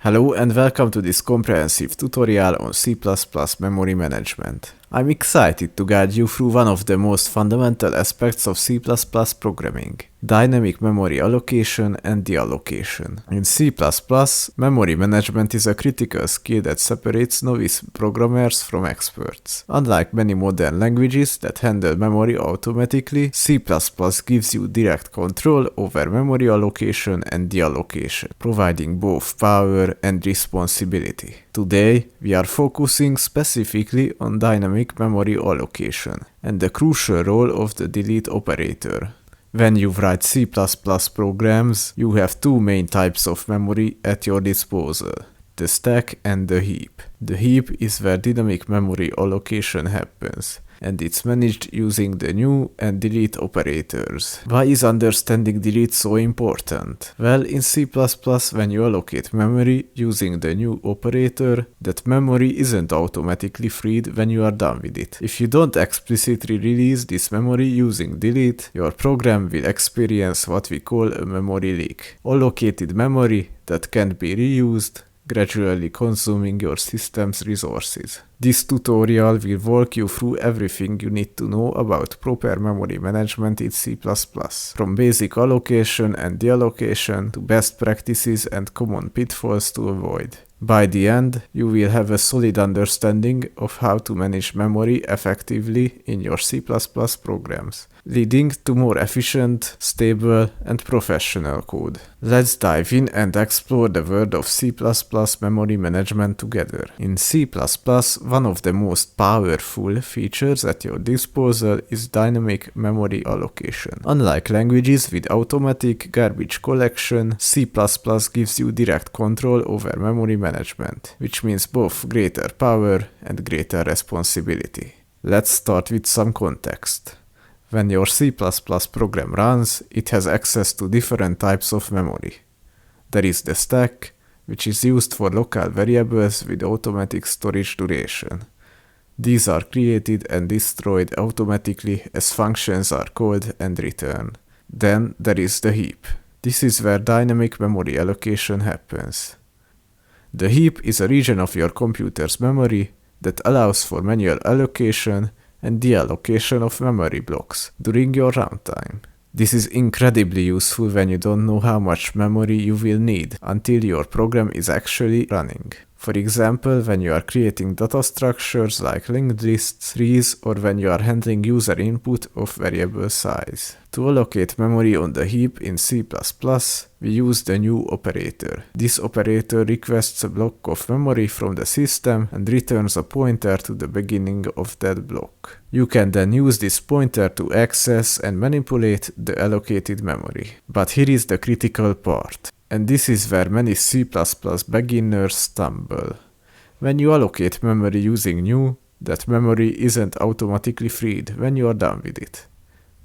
Hello and welcome to this comprehensive tutorial on C++ memory management. I'm excited to guide you through one of the most fundamental aspects of C++ programming, dynamic memory allocation and deallocation. In C++, memory management is a critical skill that separates novice programmers from experts. Unlike many modern languages that handle memory automatically, C++ gives you direct control over memory allocation and deallocation, providing both power and responsibility. Today, we are focusing specifically on dynamic memory allocation and the crucial role of the delete operator. When you write C++ programs, you have two main types of memory at your disposal: the stack and the heap. The heap is where dynamic memory allocation happens, and it's managed using the new and delete operators. Why is understanding delete so important? Well, in C++, when you allocate memory using the new operator, that memory isn't automatically freed when you are done with it. If you don't explicitly release this memory using delete, your program will experience what we call a memory leak. Allocated memory that can't be reused, gradually consuming your system's resources. This tutorial will walk you through everything you need to know about proper memory management in C++, from basic allocation and deallocation to best practices and common pitfalls to avoid. By the end, you will have a solid understanding of how to manage memory effectively in your C++ programs, leading to more efficient, stable, and professional code. Let's dive in and explore the world of C++ memory management together. In C++, one of the most powerful features at your disposal is dynamic memory allocation. Unlike languages with automatic garbage collection, C++ gives you direct control over memory management, which means both greater power and greater responsibility. Let's start with some context. When your C++ program runs, it has access to different types of memory. There is the stack, which is used for local variables with automatic storage duration. These are created and destroyed automatically as functions are called and returned. Then there is the heap. This is where dynamic memory allocation happens. The heap is a region of your computer's memory that allows for manual allocation and deallocation of memory blocks during your runtime. This is incredibly useful when you don't know how much memory you will need until your program is actually running. For example, when you are creating data structures like linked lists, trees, or when you are handling user input of variable size. To allocate memory on the heap in C++, we use the new operator. This operator requests a block of memory from the system and returns a pointer to the beginning of that block. You can then use this pointer to access and manipulate the allocated memory. But here is the critical part. And this is where many C++ beginners stumble. When you allocate memory using new, that memory isn't automatically freed when you are done with it.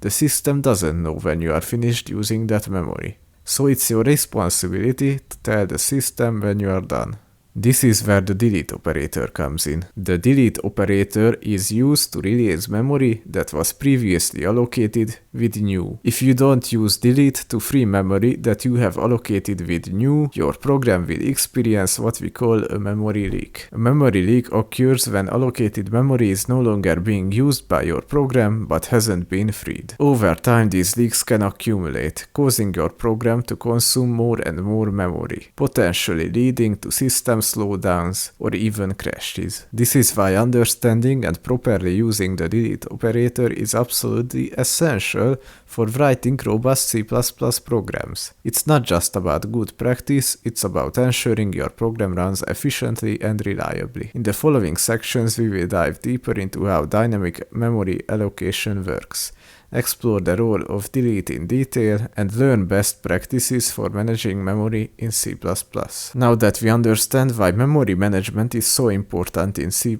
The system doesn't know when you are finished using that memory, so it's your responsibility to tell the system when you are done. This is where the delete operator comes in. The delete operator is used to release memory that was previously allocated with new. If you don't use delete to free memory that you have allocated with new, your program will experience what we call a memory leak. A memory leak occurs when allocated memory is no longer being used by your program but hasn't been freed. Over time, these leaks can accumulate, causing your program to consume more and more memory, potentially leading to system slowdowns or even crashes. This is why understanding and properly using the delete operator is absolutely essential for writing robust C++ programs. It's not just about good practice, it's about ensuring your program runs efficiently and reliably. In the following sections, we will dive deeper into how dynamic memory allocation works, explore the role of delete in detail, and learn best practices for managing memory in C++. Now that we understand why memory management is so important in C++,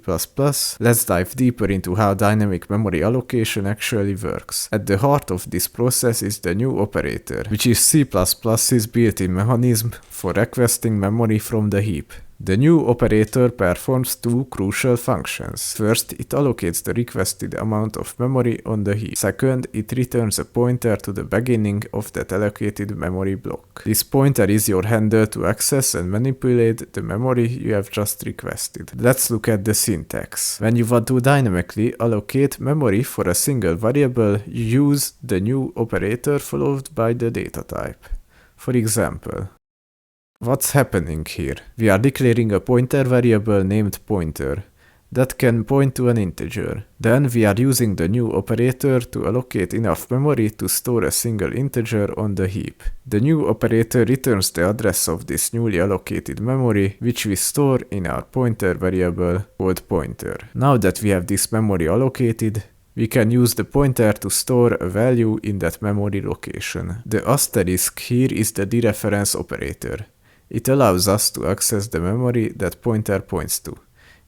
let's dive deeper into how dynamic memory allocation actually works. At the heart of this process is the new operator, which is C++'s built-in mechanism for requesting memory from the heap. The new operator performs two crucial functions. First, it allocates the requested amount of memory on the heap. Second, it returns a pointer to the beginning of that allocated memory block. This pointer is your handle to access and manipulate the memory you have just requested. Let's look at the syntax. When you want to dynamically allocate memory for a single variable, you use the new operator followed by the data type. For example, what's happening here? We are declaring a pointer variable named pointer that can point to an integer. Then we are using the new operator to allocate enough memory to store a single integer on the heap. The new operator returns the address of this newly allocated memory, which we store in our pointer variable called pointer. Now that we have this memory allocated, we can use the pointer to store a value in that memory location. The asterisk here is the dereference operator. It allows us to access the memory that pointer points to.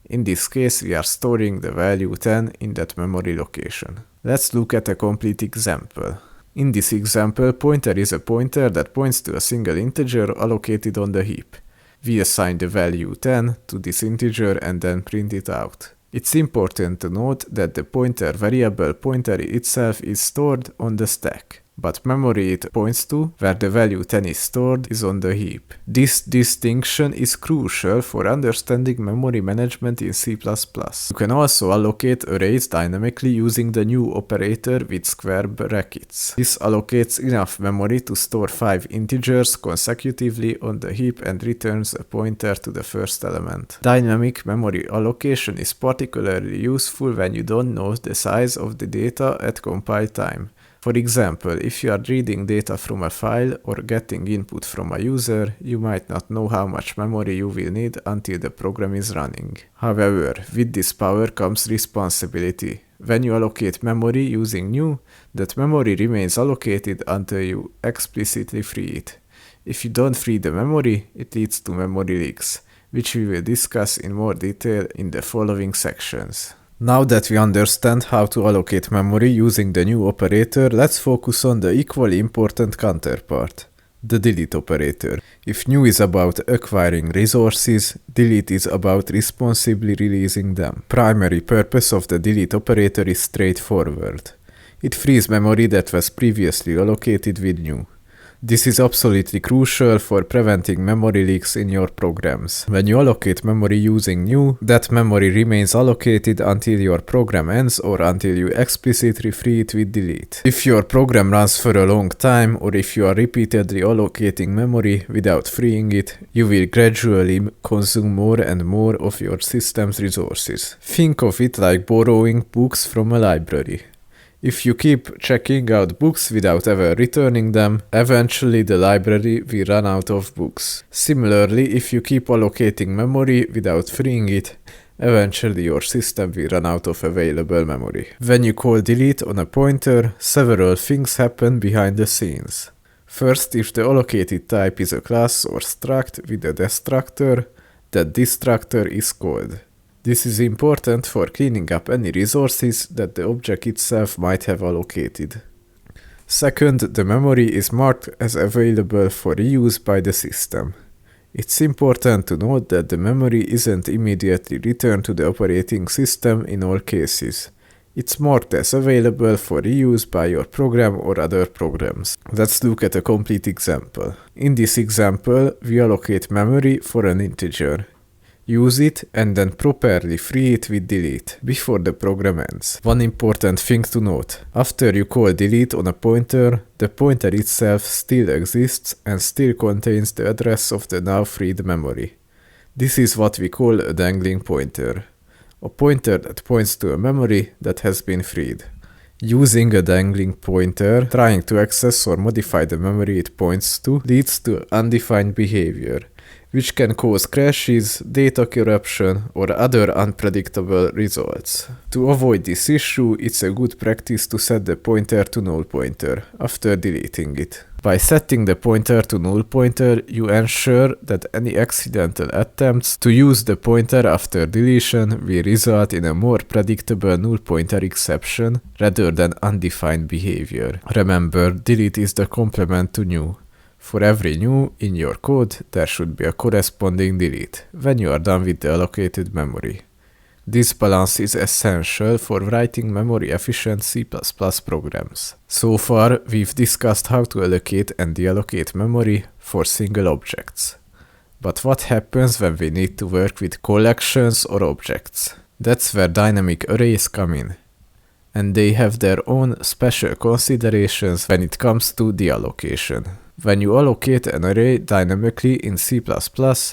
In this case, we are storing the value 10 in that memory location. Let's look at a complete example. In this example, pointer is a pointer that points to a single integer allocated on the heap. We assign the value 10 to this integer and then print it out. It's important to note that the pointer variable pointer itself is stored on the stack, but memory it points to, where the value 10 is stored, is on the heap. This distinction is crucial for understanding memory management in C++. You can also allocate arrays dynamically using the new operator with square brackets. This allocates enough memory to store 5 integers consecutively on the heap and returns a pointer to the first element. Dynamic memory allocation is particularly useful when you don't know the size of the data at compile time. For example, if you are reading data from a file or getting input from a user, you might not know how much memory you will need until the program is running. However, with this power comes responsibility. When you allocate memory using new, that memory remains allocated until you explicitly free it. If you don't free the memory, it leads to memory leaks, which we will discuss in more detail in the following sections. Now that we understand how to allocate memory using the new operator, let's focus on the equally important counterpart, the delete operator. If new is about acquiring resources, delete is about responsibly releasing them. Primary purpose of the delete operator is straightforward. It frees memory that was previously allocated with new. This is absolutely crucial for preventing memory leaks in your programs. When you allocate memory using new, that memory remains allocated until your program ends or until you explicitly free it with delete. If your program runs for a long time or if you are repeatedly allocating memory without freeing it, you will gradually consume more and more of your system's resources. Think of it like borrowing books from a library. If you keep checking out books without ever returning them, eventually the library will run out of books. Similarly, if you keep allocating memory without freeing it, eventually your system will run out of available memory. When you call delete on a pointer, several things happen behind the scenes. First, if the allocated type is a class or struct with a destructor, that destructor is called. This is important for cleaning up any resources that the object itself might have allocated. Second, the memory is marked as available for reuse by the system. It's important to note that the memory isn't immediately returned to the operating system in all cases. It's marked as available for reuse by your program or other programs. Let's look at a complete example. In this example, we allocate memory for an integer. Use it and then properly free it with delete before the program ends. One important thing to note: after you call delete on a pointer, the pointer itself still exists and still contains the address of the now freed memory. This is what we call a dangling pointer, a pointer that points to a memory that has been freed. Using a dangling pointer, trying to access or modify the memory it points to, leads to undefined behavior, which can cause crashes, data corruption, or other unpredictable results. To avoid this issue, it's a good practice to set the pointer to null pointer after deleting it. By setting the pointer to null pointer, you ensure that any accidental attempts to use the pointer after deletion will result in a more predictable null pointer exception rather than undefined behavior. Remember, delete is the complement to new. For every new in your code, there should be a corresponding delete when you are done with the allocated memory. This balance is essential for writing memory-efficient C++ programs. So far, we've discussed how to allocate and deallocate memory for single objects. But what happens when we need to work with collections or objects? That's where dynamic arrays come in. And they have their own special considerations when it comes to deallocation. When you allocate an array dynamically in C++,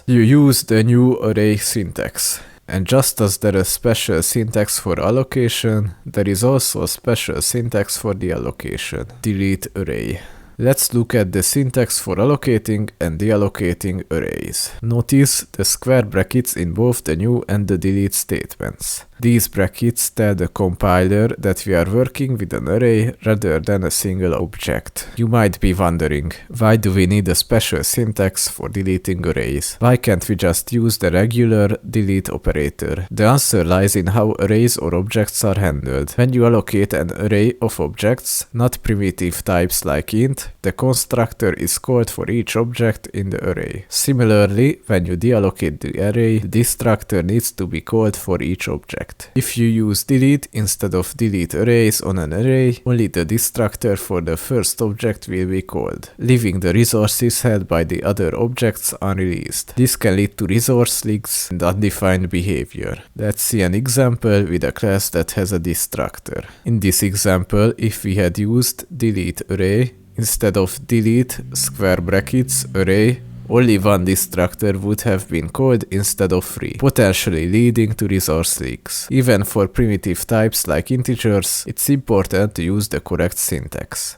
you use the new array syntax. And just as there is special syntax for allocation, there is also a special syntax for deallocation, delete array. Let's look at the syntax for allocating and deallocating arrays. Notice the square brackets in both the new and the delete statements. These brackets tell the compiler that we are working with an array rather than a single object. You might be wondering, why do we need a special syntax for deleting arrays? Why can't we just use the regular delete operator? The answer lies in how arrays or objects are handled. When you allocate an array of objects, not primitive types like int, the constructor is called for each object in the array. Similarly, when you deallocate the array, the destructor needs to be called for each object. If you use delete instead of delete arrays on an array, only the destructor for the first object will be called, leaving the resources held by the other objects unreleased. This can lead to resource leaks and undefined behavior. Let's see an example with a class that has a destructor. In this example, if we had used delete array instead of delete square brackets array, only one destructor would have been called instead of 3, potentially leading to resource leaks. Even for primitive types like integers, it's important to use the correct syntax.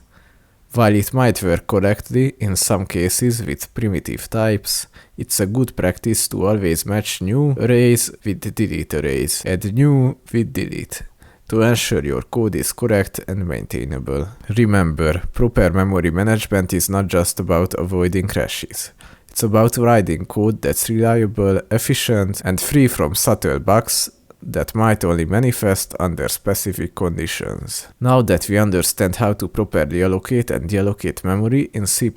While it might work correctly in some cases with primitive types, it's a good practice to always match new arrays with delete arrays, add new with delete, to ensure your code is correct and maintainable. Remember, proper memory management is not just about avoiding crashes. It's about writing code that's reliable, efficient, and free from subtle bugs that might only manifest under specific conditions. Now that we understand how to properly allocate and deallocate memory in C++,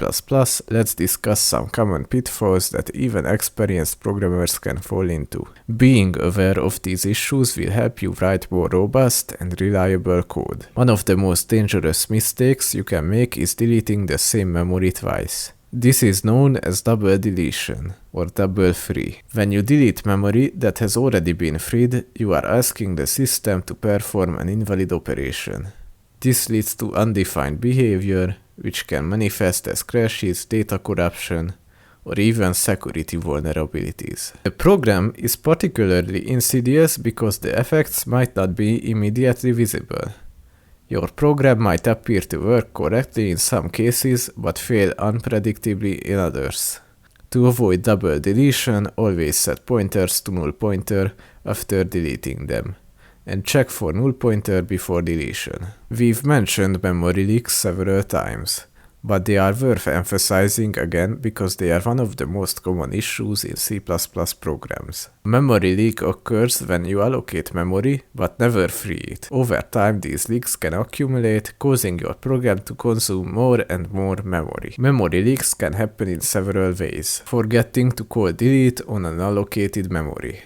let's discuss some common pitfalls that even experienced programmers can fall into. Being aware of these issues will help you write more robust and reliable code. One of the most dangerous mistakes you can make is deleting the same memory twice. This is known as double deletion, or double free. When you delete memory that has already been freed, you are asking the system to perform an invalid operation. This leads to undefined behavior, which can manifest as crashes, data corruption, or even security vulnerabilities. The program is particularly insidious because the effects might not be immediately visible. Your program might appear to work correctly in some cases, but fail unpredictably in others. To avoid double deletion, always set pointers to null pointer after deleting them, and check for null pointer before deletion. We've mentioned memory leaks several times, but they are worth emphasizing again because they are one of the most common issues in C++ programs. Memory leak occurs when you allocate memory but never free it. Over time, these leaks can accumulate, causing your program to consume more and more memory. Memory leaks can happen in several ways. Forgetting to call delete on an allocated memory.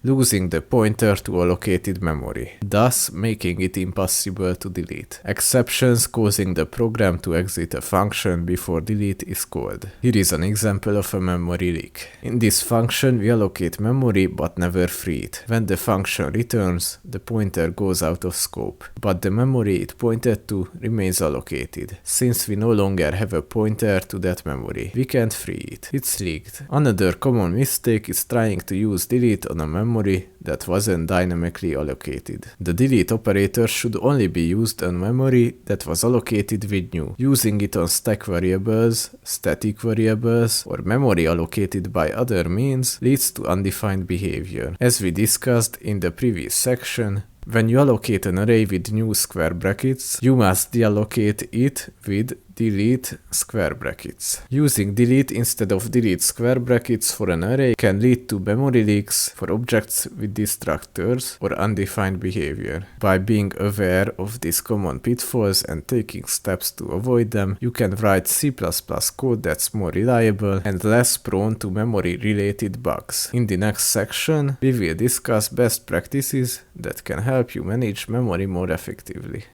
Losing the pointer to allocated memory, thus making it impossible to delete. Exceptions causing the program to exit a function before delete is called. Here is an example of a memory leak. In this function, we allocate memory but never free it. When the function returns, the pointer goes out of scope, but the memory it pointed to remains allocated. Since we no longer have a pointer to that memory, we can't free it. It's leaked. Another common mistake is trying to use delete on a memory that wasn't dynamically allocated. The delete operator should only be used on memory that was allocated with new. Using it on stack variables, static variables, or memory allocated by other means leads to undefined behavior. As we discussed in the previous section, when you allocate an array with new square brackets, you must deallocate it with delete square brackets. Using delete instead of delete square brackets for an array can lead to memory leaks for objects with destructors or undefined behavior. By being aware of these common pitfalls and taking steps to avoid them, you can write C++ code that's more reliable and less prone to memory-related bugs. In the next section, we will discuss best practices that can help you manage memory more effectively.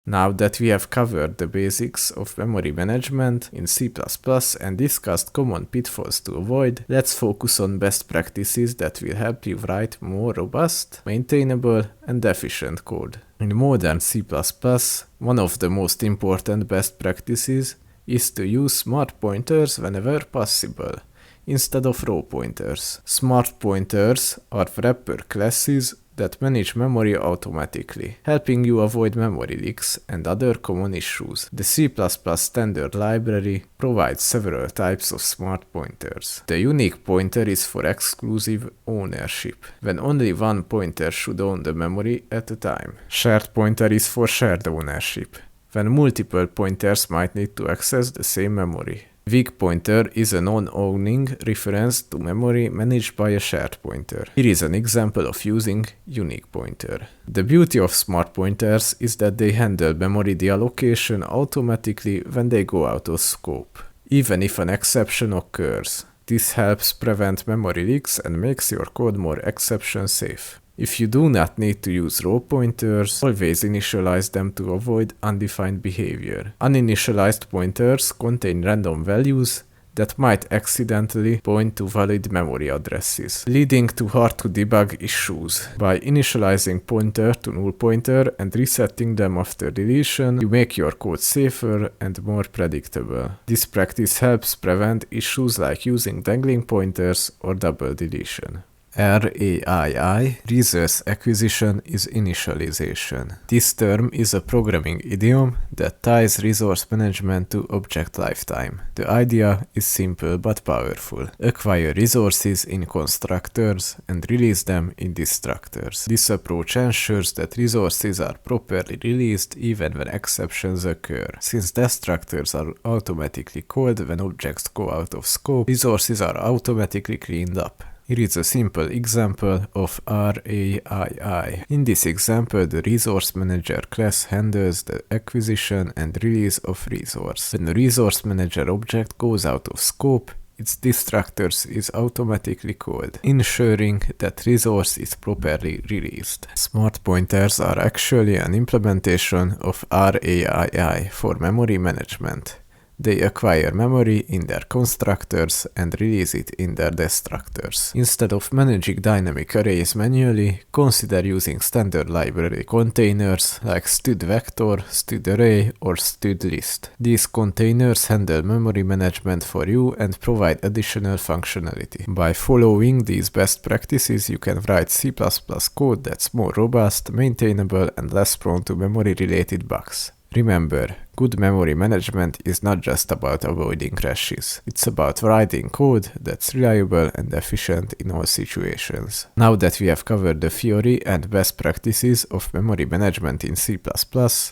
Now that we have covered the basics of memory management in C++ and discussed common pitfalls to avoid, let's focus on best practices that will help you write more robust, maintainable, and efficient code. In modern C++, one of the most important best practices is to use smart pointers whenever possible, instead of raw pointers. Smart pointers are wrapper classes that manage memory automatically, helping you avoid memory leaks and other common issues. The C++ standard library provides several types of smart pointers. The unique pointer is for exclusive ownership, when only one pointer should own the memory at a time. Shared pointer is for shared ownership, when multiple pointers might need to access the same memory. Weak pointer is a non-owning reference to memory managed by a shared pointer. Here is an example of using unique pointer. The beauty of smart pointers is that they handle memory deallocation automatically when they go out of scope, even if an exception occurs. This helps prevent memory leaks and makes your code more exception safe. If you do not need to use raw pointers, always initialize them to avoid undefined behavior. Uninitialized pointers contain random values that might accidentally point to valid memory addresses, leading to hard-to-debug issues. By initializing pointer to null pointer and resetting them after deletion, you make your code safer and more predictable. This practice helps prevent issues like using dangling pointers or double deletion. RAII, Resource Acquisition is Initialization. This term is a programming idiom that ties resource management to object lifetime. The idea is simple but powerful. Acquire resources in constructors and release them in destructors. This approach ensures that resources are properly released even when exceptions occur. Since destructors are automatically called when objects go out of scope, resources are automatically cleaned up. Here is a simple example of RAII. In this example, the Resource Manager class handles the acquisition and release of resource. When the Resource Manager object goes out of scope, its destructors is automatically called, ensuring that resource is properly released. Smart pointers are actually an implementation of RAII for memory management. They acquire memory in their constructors and release it in their destructors. Instead of managing dynamic arrays manually, consider using standard library containers like std_vector, std_array, or std_list. These containers handle memory management for you and provide additional functionality. By following these best practices, you can write C++ code that's more robust, maintainable, and less prone to memory-related bugs. Remember, good memory management is not just about avoiding crashes. It's about writing code that's reliable and efficient in all situations. Now that we have covered the theory and best practices of memory management in C++,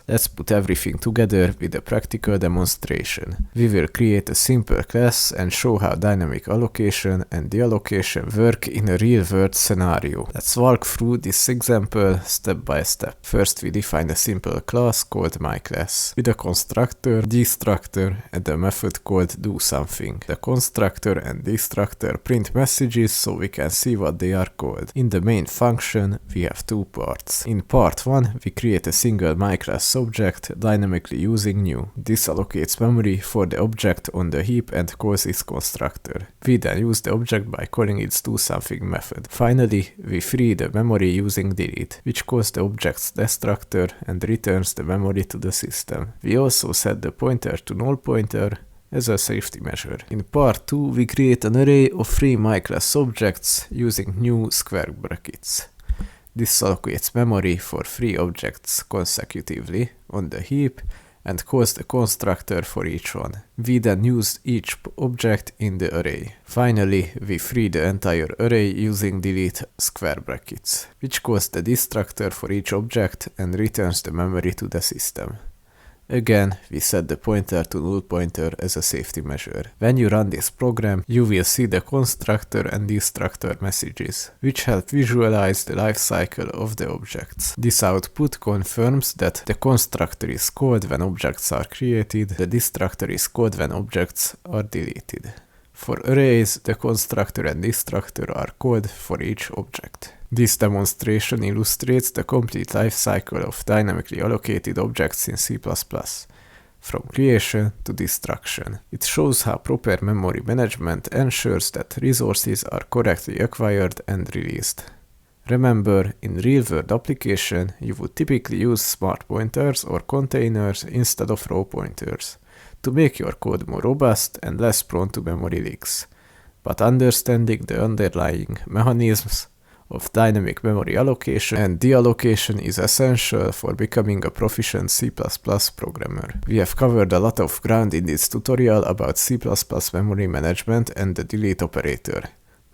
let's put everything together with a practical demonstration. We will create a simple class and show how dynamic allocation and deallocation work in a real-world scenario. Let's walk through this example step by step. First, we define a simple class called myClass with a constructor, destructor, and a method called doSomething. The constructor and destructor print messages so we can see what they are called. In the main function, we have two parts. In part 1, we create a single myClass object dynamically using new. This allocates memory for the object on the heap and calls its constructor. We then use the object by calling its doSomething method. Finally, we free the memory using delete, which calls the object's destructor and returns the memory to the system. We also set the pointer to null pointer as a safety measure. In part 2, we create an array of 3 myClass objects using new square brackets. This allocates memory for 3 objects consecutively on the heap and calls the constructor for each one. We then use each object in the array. Finally, we free the entire array using delete square brackets, which calls the destructor for each object and returns the memory to the system. Again, we set the pointer to null pointer as a safety measure. When you run this program, you will see the constructor and destructor messages, which help visualize the life cycle of the objects. This output confirms that the constructor is called when objects are created, the destructor is called when objects are deleted. For arrays, the constructor and destructor are called for each object. This demonstration illustrates the complete life cycle of dynamically allocated objects in C++, from creation to destruction. It shows how proper memory management ensures that resources are correctly acquired and released. Remember, in real-world application, you would typically use smart pointers or containers instead of raw pointers to make your code more robust and less prone to memory leaks. But understanding the underlying mechanisms of dynamic memory allocation and deallocation is essential for becoming a proficient C++ programmer. We have covered a lot of ground in this tutorial about C++ memory management and the delete operator.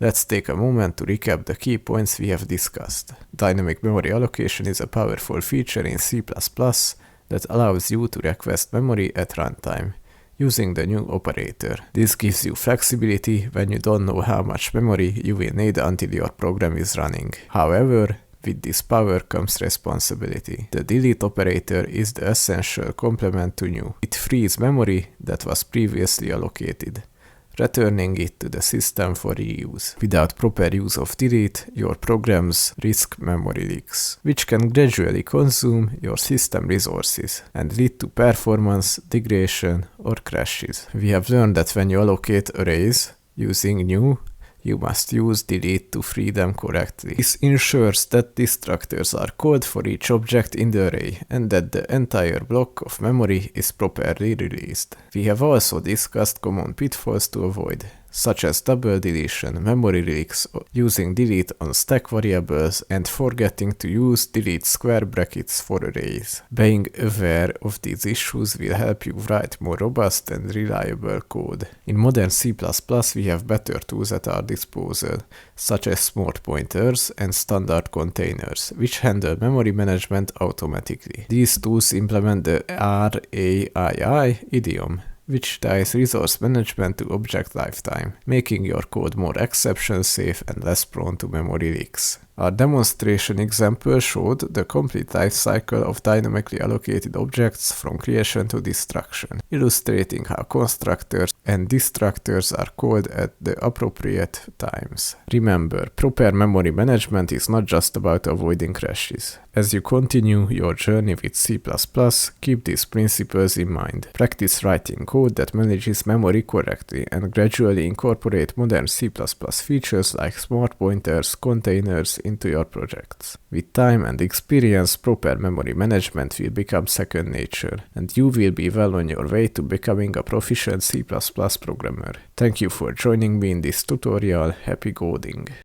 Let's take a moment to recap the key points we have discussed. Dynamic memory allocation is a powerful feature in C++ that allows you to request memory at runtime using the new operator. This gives you flexibility when you don't know how much memory you will need until your program is running. However, with this power comes responsibility. The delete operator is the essential complement to new. It frees memory that was previously allocated, returning it to the system for reuse. Without proper use of delete, your programs risk memory leaks, which can gradually consume your system resources and lead to performance degradation or crashes. We have learned that when you allocate arrays using new, you must use delete to free them correctly. This ensures that destructors are called for each object in the array and that the entire block of memory is properly released. We have also discussed common pitfalls to avoid, such as double deletion, memory leaks, using delete on stack variables, and forgetting to use delete square brackets for arrays. Being aware of these issues will help you write more robust and reliable code. In modern C++, we have better tools at our disposal, such as smart pointers and standard containers, which handle memory management automatically. These tools implement the RAII idiom, which ties resource management to object lifetime, making your code more exception safe and less prone to memory leaks. Our demonstration example showed the complete life cycle of dynamically allocated objects from creation to destruction, illustrating how constructors and destructors are called at the appropriate times. Remember, proper memory management is not just about avoiding crashes. As you continue your journey with C++, keep these principles in mind. Practice writing code that manages memory correctly and gradually incorporate modern C++ features like smart pointers, containers into your projects. With time and experience, proper memory management will become second nature, and you will be well on your way to becoming a proficient C++ programmer. Thank you for joining me in this tutorial. Happy coding!